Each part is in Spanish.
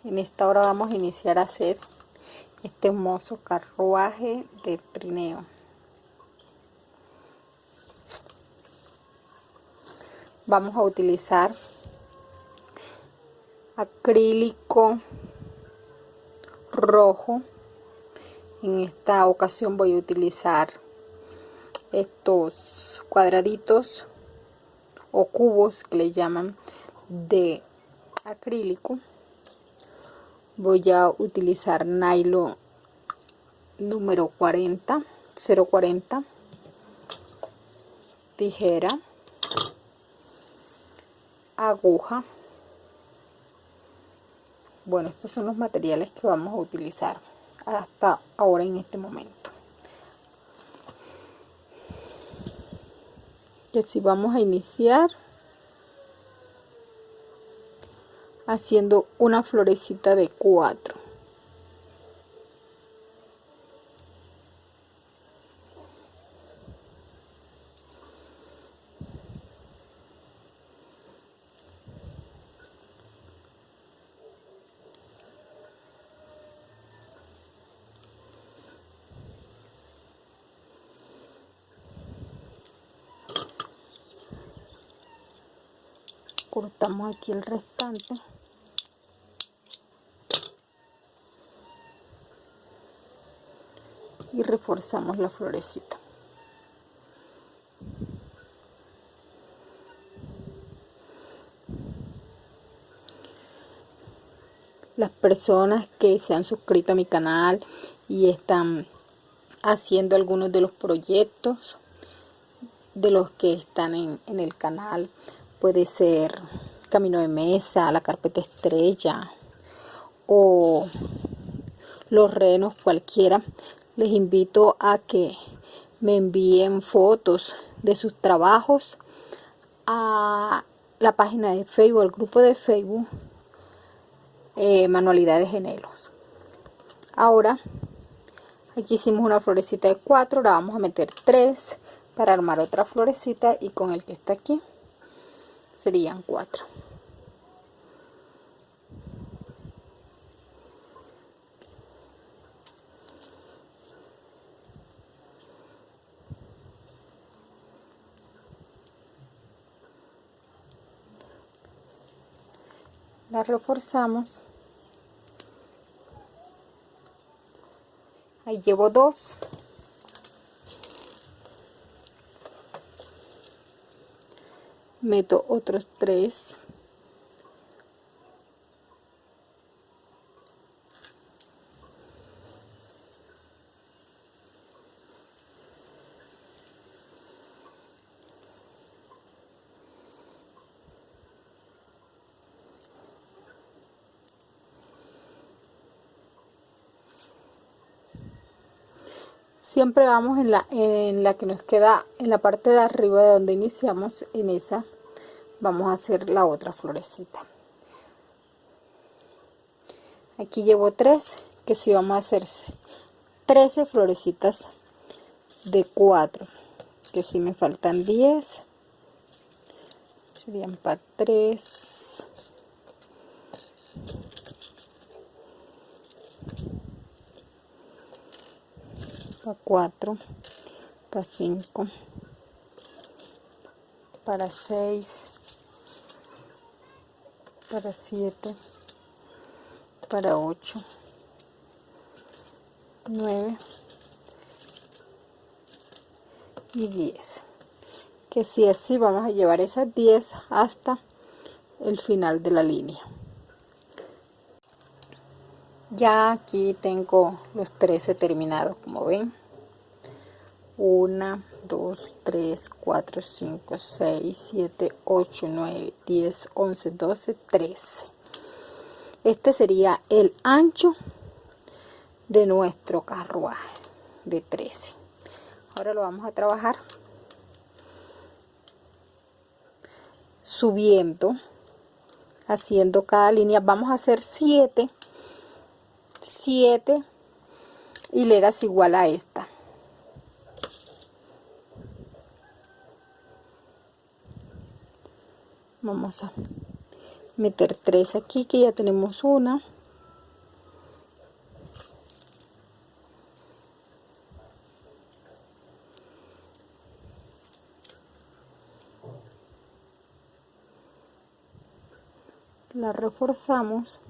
En esta hora vamos a iniciar a hacer este hermoso carruaje de trineo. Vamos a utilizar acrílico rojo. En esta ocasión voy a utilizar estos cuadraditos o cubos que le llaman de acrílico. Voy a utilizar nylon número 40, 040, tijera, aguja. Bueno, estos son los materiales que vamos a utilizar hasta ahora en este momento. Y así vamos a iniciar haciendo una florecita de 4. Cortamos aquí el restante. Y reforzamos la florecita. Las personas que se han suscrito a mi canal y están haciendo algunos de los proyectos de los que están en el canal, puede ser camino de mesa, la carpeta estrella o los renos, cualquiera. Les invito a que me envíen fotos de sus trabajos a la página de Facebook, al grupo de Facebook Manualidades Genelos. Ahora aquí hicimos una florecita de 4, ahora vamos a meter 3 para armar otra florecita, y con el que está aquí serían 4. La reforzamos. Ahí llevo 2. Meto otros 3. Siempre vamos en la que nos queda en la parte de arriba de donde iniciamos. En esa vamos a hacer la otra florecita. Aquí llevo 3, que si vamos a hacer 13 florecitas de 4, que si me faltan 10 serían para 3, para 4, para 5, para 6, para 7, para 8, 9 y 10. Que si así vamos a llevar esas 10 hasta el final de la línea. Ya aquí tengo los 13 terminados, como ven. 1, 2, 3, 4, 5, 6, 7, 8, 9, 10, 11, 12, 13. Este sería el ancho de nuestro carruaje de 13. Ahora lo vamos a trabajar subiendo, haciendo cada línea. Vamos a hacer 7 hileras igual a esta. Vamos a meter 3 aquí, que ya tenemos una. la reforzamos.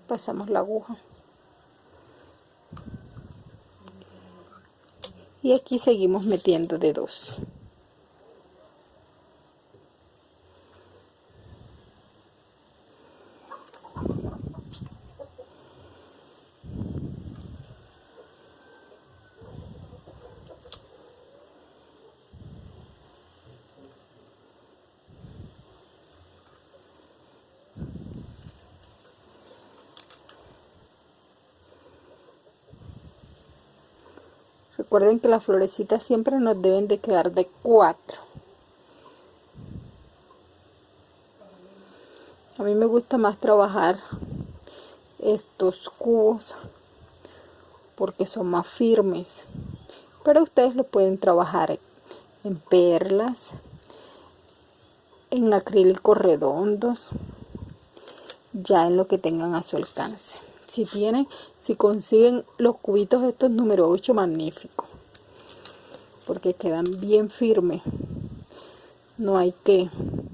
Pasamos la aguja. Y aquí seguimos metiendo de 2. Recuerden que las florecitas siempre nos deben de quedar de 4. A mí me gusta más trabajar estos cubos porque son más firmes, pero ustedes lo pueden trabajar en perlas, en acrílicos redondos, ya en lo que tengan a su alcance. Si consiguen los cubitos estos número 8, magnífico, porque quedan bien firmes, no hay que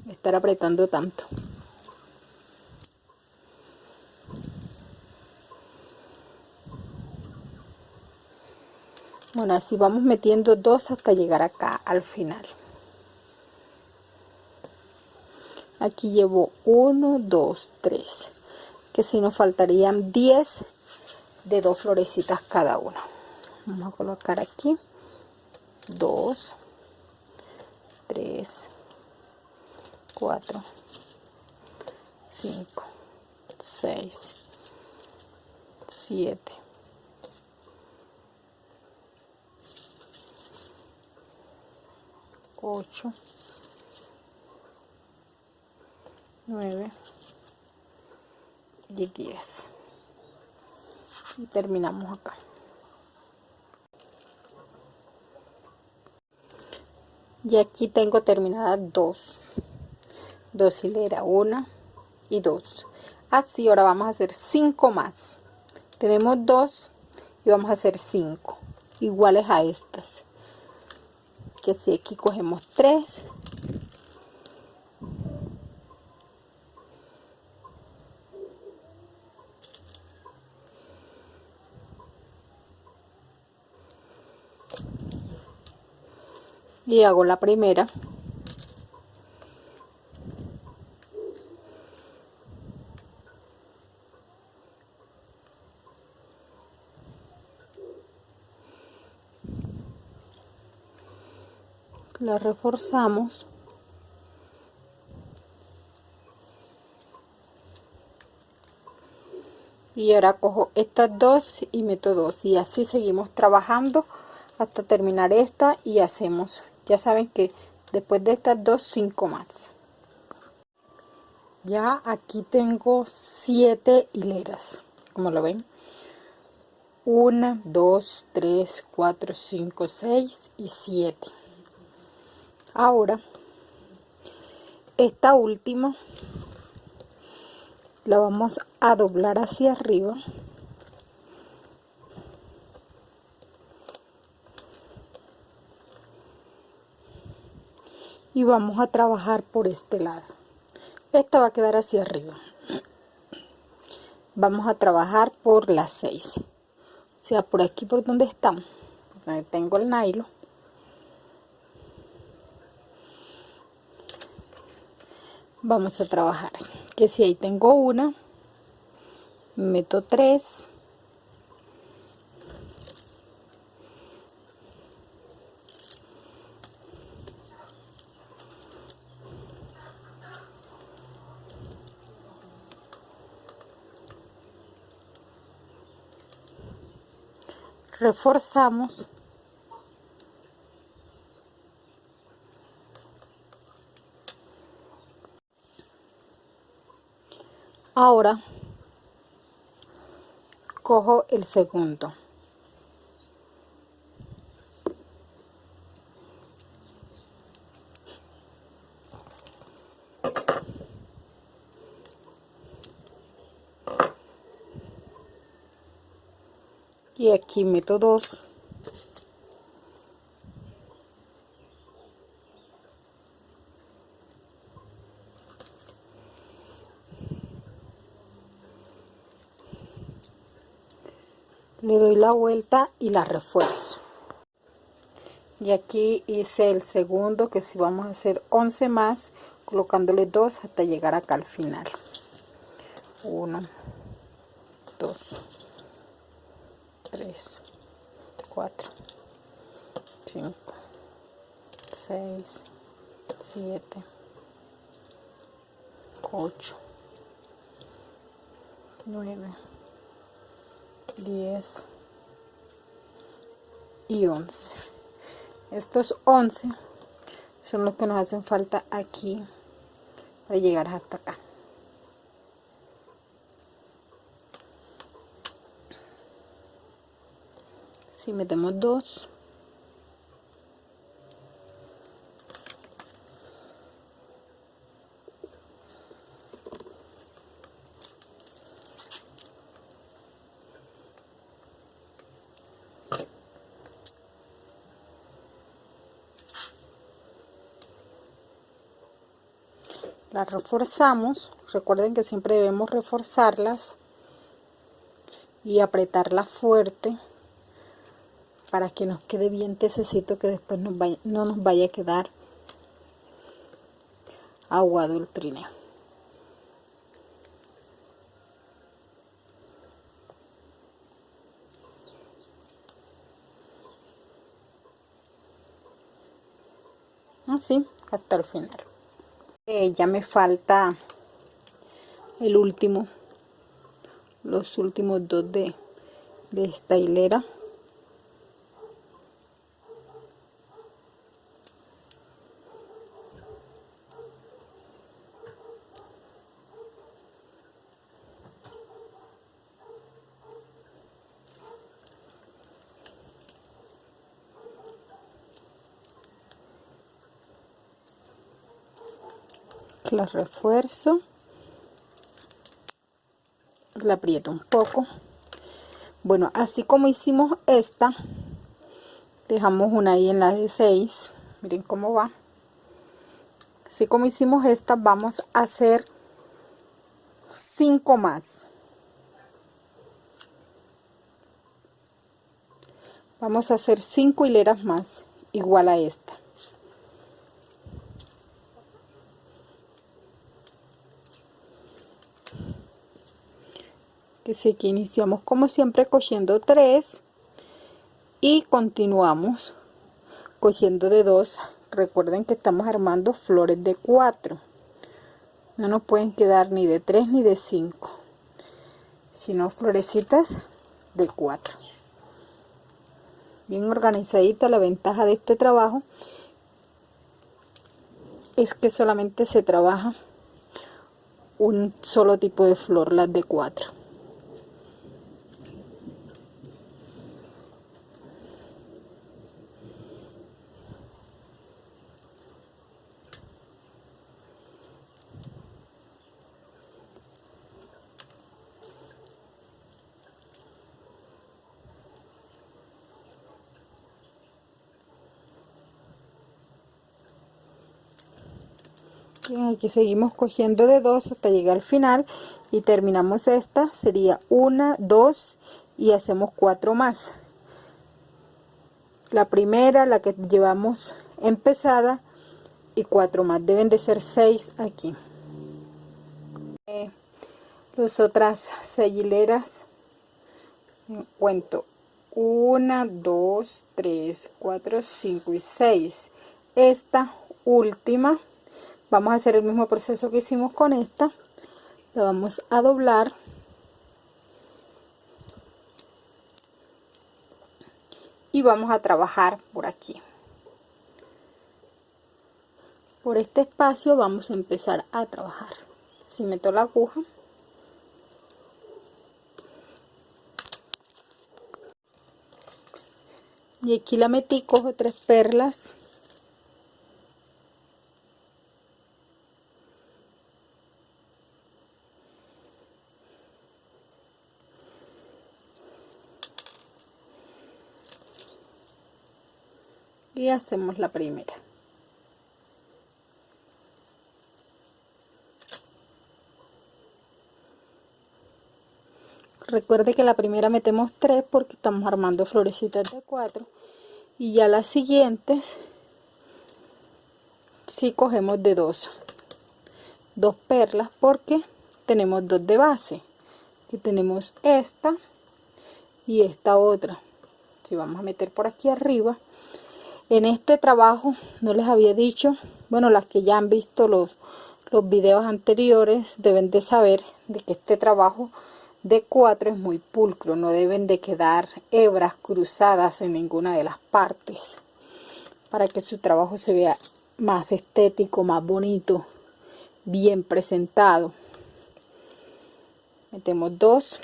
estar apretando tanto. Bueno, así vamos metiendo 2 hasta llegar acá al final. Aquí llevo 1, 2, 3, que si nos faltarían 10 de 2 florecitas cada una. Vamos a colocar aquí 2, 3, 4, 5, 6, 7, 8, 9 y 10. Y terminamos acá. Y aquí tengo terminadas 2 hileras, 1 y 2. Así ahora vamos a hacer 5 más. Tenemos 2 y vamos a hacer 5 iguales a estas. Que si aquí cogemos 3, y hago la primera, la reforzamos y ahora cojo estas 2 y meto 2 y así seguimos trabajando hasta terminar esta y hacemos, ya saben que después de estas 2, 5 más. Ya aquí tengo 7 hileras, como lo ven, 1, 2, 3, 4, 5, 6 y 7. Ahora esta última la vamos a doblar hacia arriba y vamos a trabajar por este lado. Esta va a quedar hacia arriba. Vamos a trabajar por las 6, o sea, por aquí por donde están, donde tengo el nylon. Vamos a trabajar, que si ahí tengo una, meto 3, reforzamos, ahora cojo el segundo, y aquí meto 2. Le doy la vuelta y la refuerzo. Y aquí hice el segundo, que si vamos a hacer 11 más, colocándole 2 hasta llegar acá al final. 1, 2, 3, 4, 5, 6, 7, 8, 9, 10 y 11. Estos 11 son los que nos hacen falta aquí para llegar hasta acá. Si metemos 2, las reforzamos. Recuerden que siempre debemos reforzarlas y apretarlas fuerte para que nos quede bien tesecito, que después no nos vaya a quedar aguado el trineo. Así hasta el final. Ya me falta el último, los últimos 2 de esta hilera. La refuerzo, la aprieto un poco. Bueno, así como hicimos esta, dejamos una ahí en la de 6. Miren cómo va. Así como hicimos esta, vamos a hacer 5 más. Vamos a hacer 5 hileras más, igual a esta. Que sí, que iniciamos como siempre cogiendo 3 y continuamos cogiendo de 2. Recuerden que estamos armando flores de 4. No nos pueden quedar ni de 3 ni de 5, sino florecitas de 4. Bien organizadita. La ventaja de este trabajo es que solamente se trabaja un solo tipo de flor, las de 4. Bien, aquí seguimos cogiendo de 2 hasta llegar al final y terminamos esta. Sería 1, 2 y hacemos 4 más. La primera, la que llevamos empezada, y 4 más. Deben de ser 6 aquí. Las otras 6 hileras, cuento 1, 2, 3, 4, 5 y 6. Esta última vamos a hacer el mismo proceso que hicimos con esta. La vamos a doblar y vamos a trabajar por aquí, por este espacio. Vamos a empezar a trabajar. Si meto la aguja, y aquí la metí, cojo 3 perlas, y hacemos la primera. Recuerde que la primera metemos 3 porque estamos armando florecitas de 4 y ya las siguientes sí cogemos de 2 perlas porque tenemos 2 de base. Aquí tenemos esta y esta otra. Si vamos a meter por aquí arriba, en este trabajo no les había dicho, bueno, las que ya han visto los videos anteriores deben de saber de que este trabajo de 4 es muy pulcro, no deben de quedar hebras cruzadas en ninguna de las partes para que su trabajo se vea más estético, más bonito, bien presentado. Metemos 2.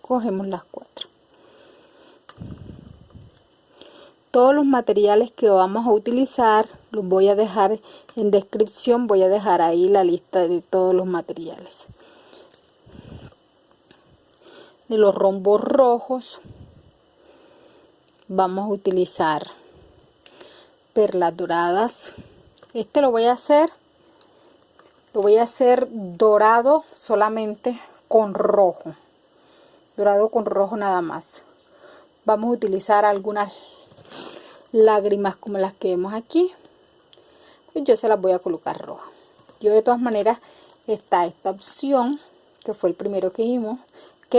Cogemos las 4. Todos los materiales que vamos a utilizar los voy a dejar en descripción, voy a dejar ahí la lista de todos los materiales. De los rombos rojos vamos a utilizar perlas doradas. Este lo voy a hacer dorado solamente con rojo, dorado con rojo nada más. Vamos a utilizar algunas lágrimas como las que vemos aquí, pues yo se las voy a colocar roja. Yo de todas maneras está esta opción que fue el primero que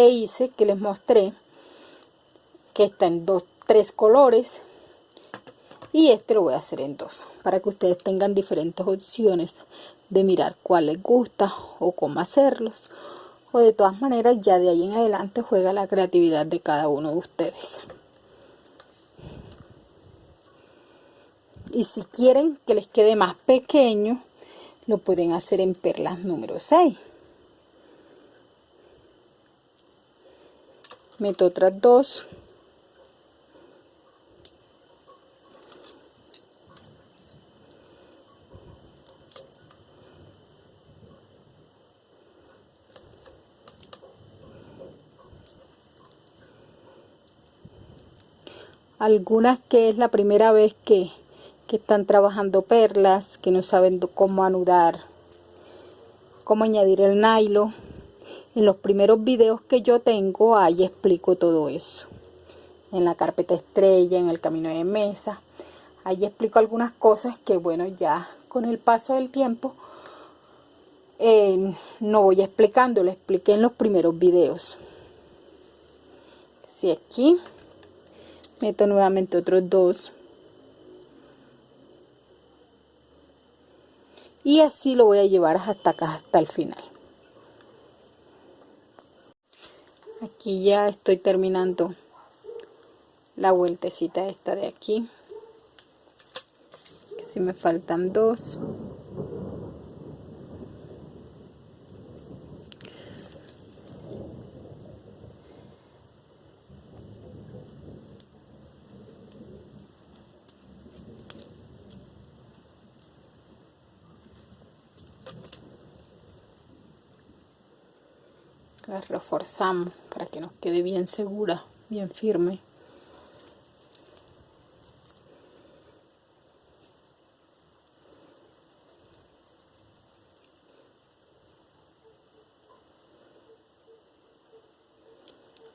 hice, que les mostré, que está en 3 colores, y este lo voy a hacer en 2 para que ustedes tengan diferentes opciones de mirar cuál les gusta o cómo hacerlos, o de todas maneras ya de ahí en adelante juega la creatividad de cada uno de ustedes. Y si quieren que les quede más pequeño, lo pueden hacer en perlas número 6. Meto otras 2. Algunas que es la primera vez que están trabajando perlas, que no saben cómo anudar, cómo añadir el nylon. En los primeros videos que yo tengo, ahí explico todo eso. En la carpeta estrella, en el camino de mesa, ahí explico algunas cosas que, bueno, ya con el paso del tiempo no voy explicando, lo expliqué en los primeros videos. Si aquí meto nuevamente otros 2. Y así lo voy a llevar hasta acá, hasta el final. Aquí ya estoy terminando la vueltecita esta de aquí. Si me faltan 2. Las reforzamos para que nos quede bien segura, bien firme.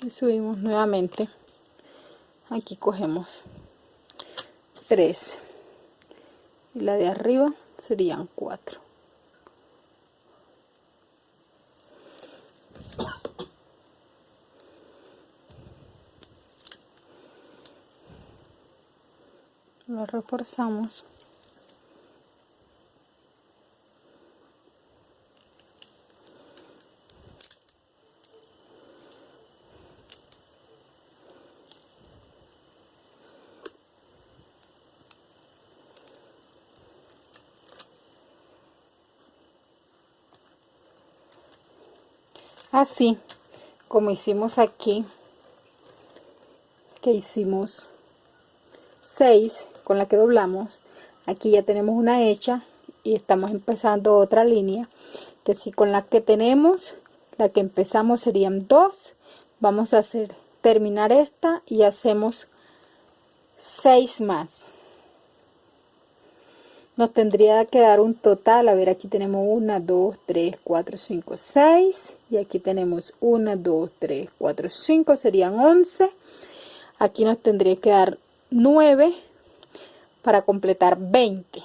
Y subimos nuevamente. Aquí cogemos 3 y la de arriba serían 4. Lo reforzamos. Así como hicimos aquí, que hicimos 6 con la que doblamos. Aquí ya tenemos una hecha y estamos empezando otra línea, que si con la que tenemos, la que empezamos serían 2, vamos a hacer terminar esta y hacemos 6 más. Nos tendría que dar un total, a ver, aquí tenemos 1, 2, 3, 4, 5, 6 y aquí tenemos 1, 2, 3, 4, 5, serían 11. Aquí nos tendría que dar 9 para completar 20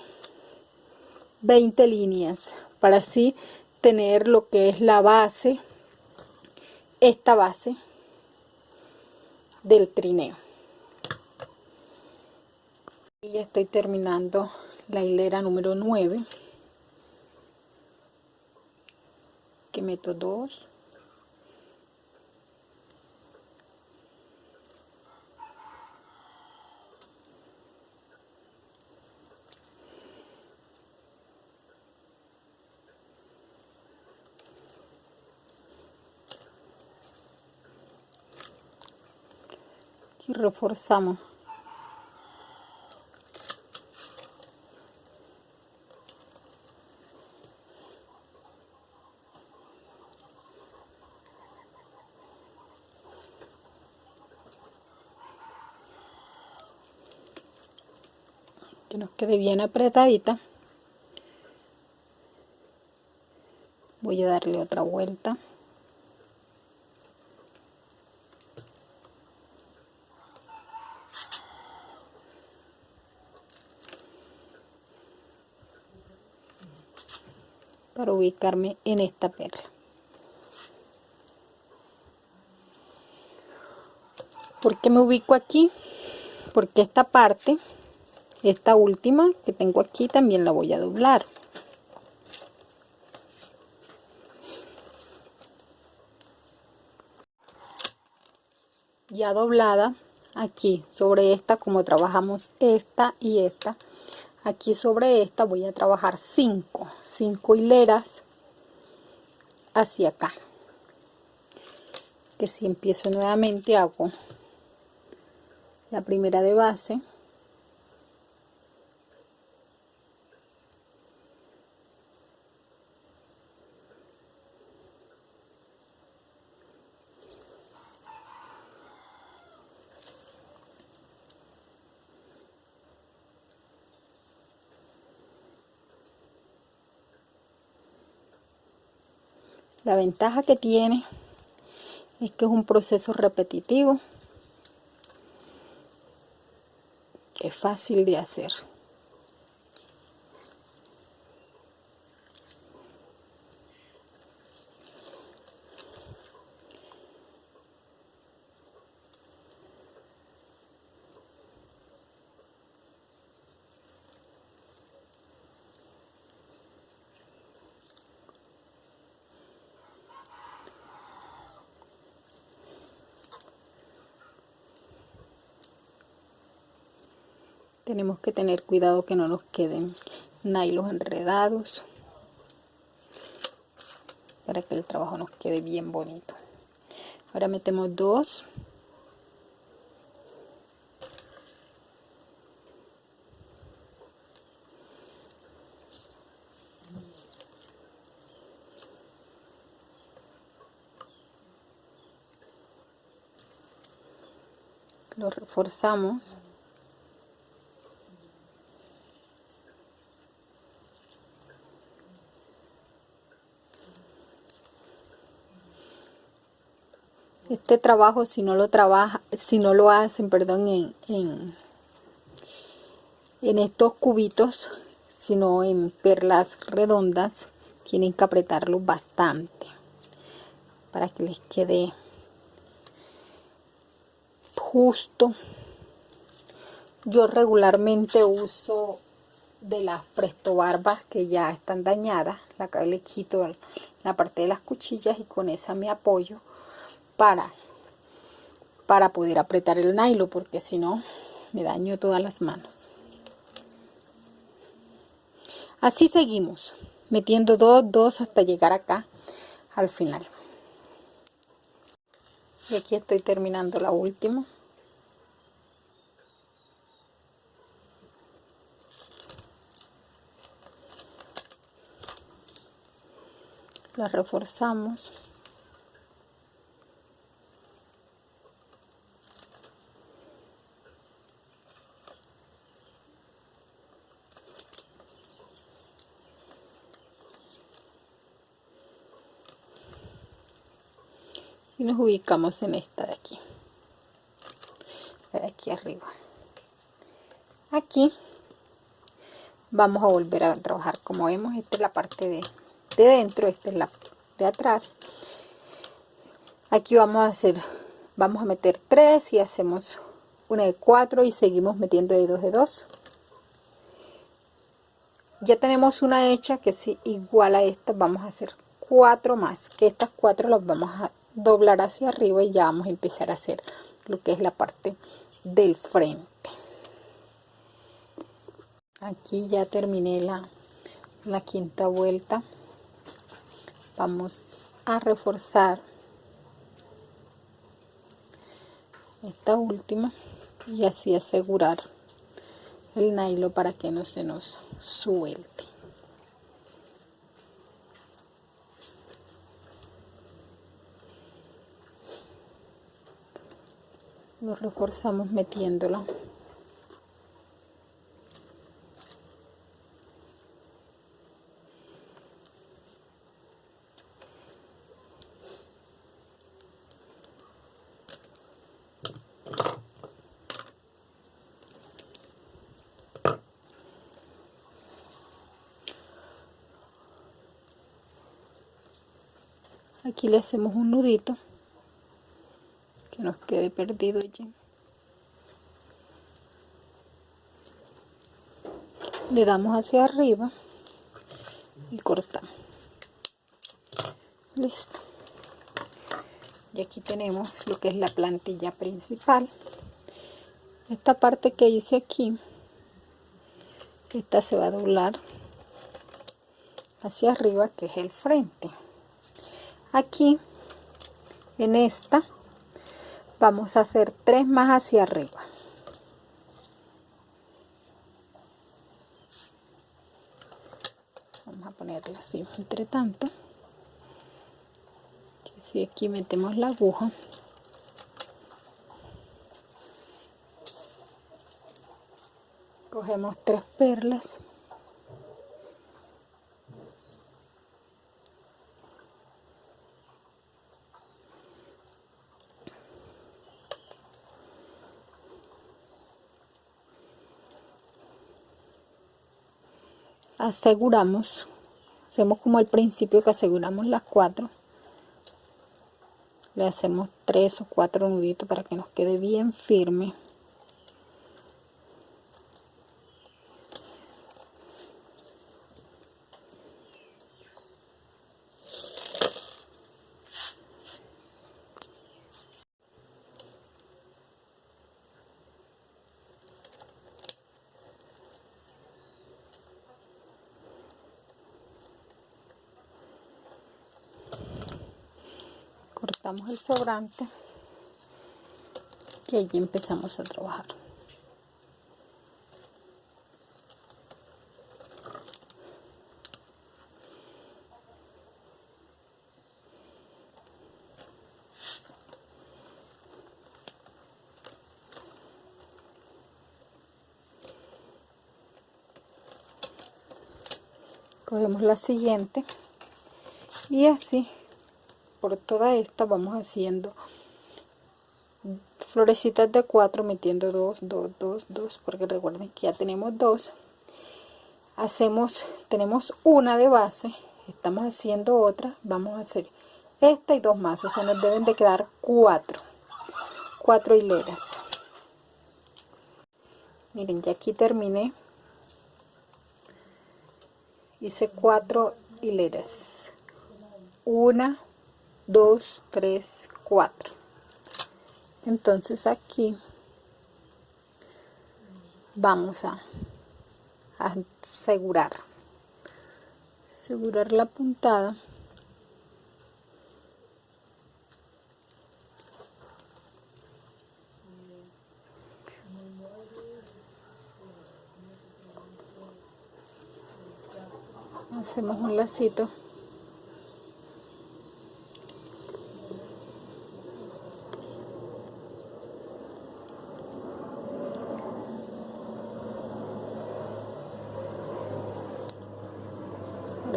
líneas, para así tener lo que es la base, esta base del trineo. Y ya estoy terminando la hilera número 9, que meto 2, y reforzamos. Que nos quede bien apretadita. Voy a darle otra vuelta. Para ubicarme en esta perla. ¿Por qué me ubico aquí? Porque esta parte, esta última que tengo aquí, también la voy a doblar. Ya doblada, aquí sobre esta, como trabajamos esta y esta, aquí sobre esta voy a trabajar 5 hileras hacia acá. Que si empiezo nuevamente, hago la primera de base, la ventaja que tiene es que es un proceso repetitivo, que es fácil de hacer. Tenemos que tener cuidado que no nos queden nylon enredados, para que el trabajo nos quede bien bonito. Ahora metemos 2, lo reforzamos. Este trabajo, si no lo hacen, perdón, en estos cubitos, sino en perlas redondas, tienen que apretarlo bastante para que les quede justo. Yo regularmente uso de las Presto Barbas que ya están dañadas, le quito la parte de las cuchillas y con esa me apoyo para poder apretar el nylon, porque si no me daño todas las manos. Así seguimos metiendo 2 hasta llegar acá al final. Y aquí estoy terminando la última. la reforzamos. Y nos ubicamos en esta de aquí arriba. Aquí vamos a volver a trabajar. Como vemos, esta es la parte de dentro, esta es la de atrás. Aquí vamos a meter 3 y hacemos una de 4 y seguimos metiendo de 2 de 2. Ya tenemos una hecha que es igual a esta. Vamos a hacer 4 más, que estas 4 las vamos a doblar hacia arriba y ya vamos a empezar a hacer lo que es la parte del frente. Aquí ya terminé la quinta vuelta. Vamos a reforzar esta última y así asegurar el nylon para que no se nos suelte. Lo reforzamos metiéndolo. Aquí le hacemos un nudito que nos quede perdido allí. Le damos hacia arriba y cortamos. Listo. Y aquí tenemos lo que es la plantilla principal. Esta parte que hice aquí, esta se va a doblar hacia arriba, que es el frente. Aquí en esta vamos a hacer 3 más hacia arriba. Vamos a ponerla así entre tanto. Si aquí metemos la aguja, cogemos 3 perlas, aseguramos, hacemos como al principio que aseguramos las 4, le hacemos 3 o 4 nuditos para que nos quede bien firme. Cortamos el sobrante y allí empezamos a trabajar. Cogemos la siguiente y así por toda esta vamos haciendo florecitas de 4, metiendo 2, 2, 2, 2, porque recuerden que ya tenemos 2. Tenemos una de base, estamos haciendo otra, vamos a hacer esta y 2 más, o sea, nos deben de quedar 4 hileras. Miren, ya aquí terminé, hice 4 hileras, 1, 2, 3, 4. Entonces aquí vamos a asegurar la puntada. Hacemos un lacito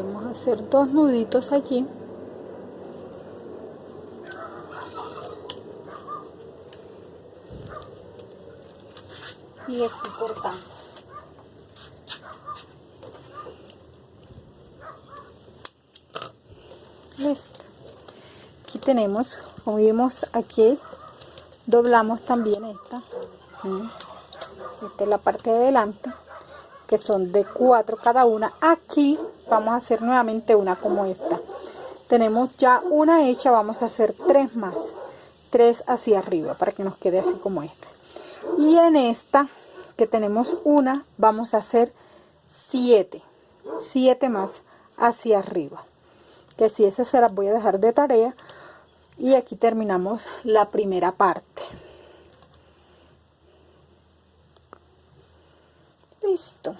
volvemos a hacer 2 nuditos allí y aquí cortamos. Listo. Aquí tenemos, como vimos, aquí doblamos también esta es la parte de adelante, que son de 4 cada una. Aquí vamos a hacer nuevamente una como esta. Tenemos ya una hecha, vamos a hacer 3 más, 3 hacia arriba para que nos quede así como esta. Y en esta que tenemos una, vamos a hacer 7 más hacia arriba, que si esas se las voy a dejar de tarea. Y aquí terminamos la primera parte. Listo.